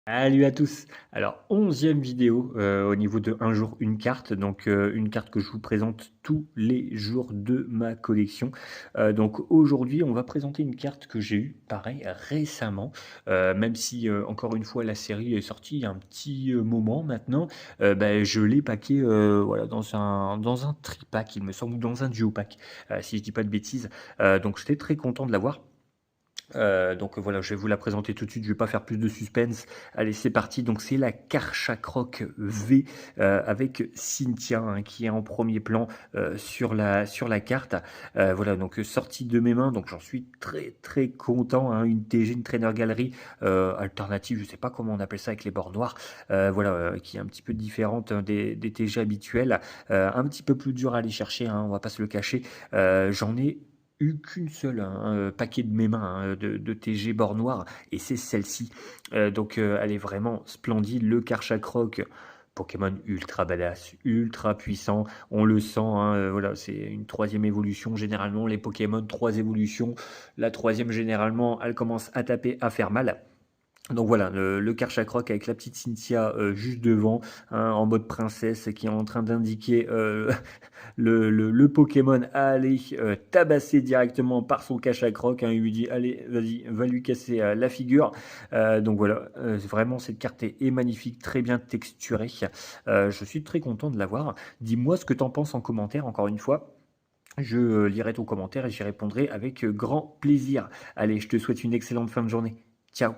Salut à tous! Alors 11e vidéo, au niveau de un jour une carte, donc une carte que je vous présente tous les jours de ma collection. Donc aujourd'hui, on va présenter une carte que j'ai eue, pareil, récemment, même si, encore une fois, la série est sortie il y a un petit, moment maintenant, je l'ai packé, voilà, dans un tripack, il me semble, ou dans un duo-pack, si je dis pas de bêtises. Donc j'étais très content de l'avoir. Donc voilà, je vais vous la présenter tout de suite, je vais pas faire plus de suspense. Allez, c'est parti. Donc c'est la Karchak Rock V avec Cynthia hein, qui est en premier plan sur la carte. Voilà, donc sortie de mes mains, donc j'en suis très très content. Hein, une TG, une Trainer Gallery alternative, je sais pas comment on appelle ça avec les bords noirs. Voilà, qui est un petit peu différente hein, des TG habituels, un petit peu plus dur à aller chercher. Hein, on va pas se le cacher. J'en ai eu qu'une seule hein, paquet de mes mains hein, de TG bord noir et c'est celle-ci. Donc elle est vraiment splendide. Le Karchak Rock, Pokémon ultra badass, ultra puissant, on le sent, hein, voilà, c'est une troisième évolution. Généralement, les Pokémon, trois évolutions. La troisième, généralement, elle commence à taper, à faire mal. Donc voilà, le Karchak Rock avec la petite Cynthia juste devant, hein, en mode princesse, qui est en train d'indiquer le Pokémon à aller tabasser directement par son Karchak Rock. Hein, il lui dit allez, vas-y, va lui casser la figure. Donc voilà, vraiment cette carte est magnifique, très bien texturée. Je suis très content de l'avoir. Dis-moi ce que tu en penses en commentaire, encore une fois. Je lirai ton commentaire et j'y répondrai avec grand plaisir. Allez, je te souhaite une excellente fin de journée. Ciao!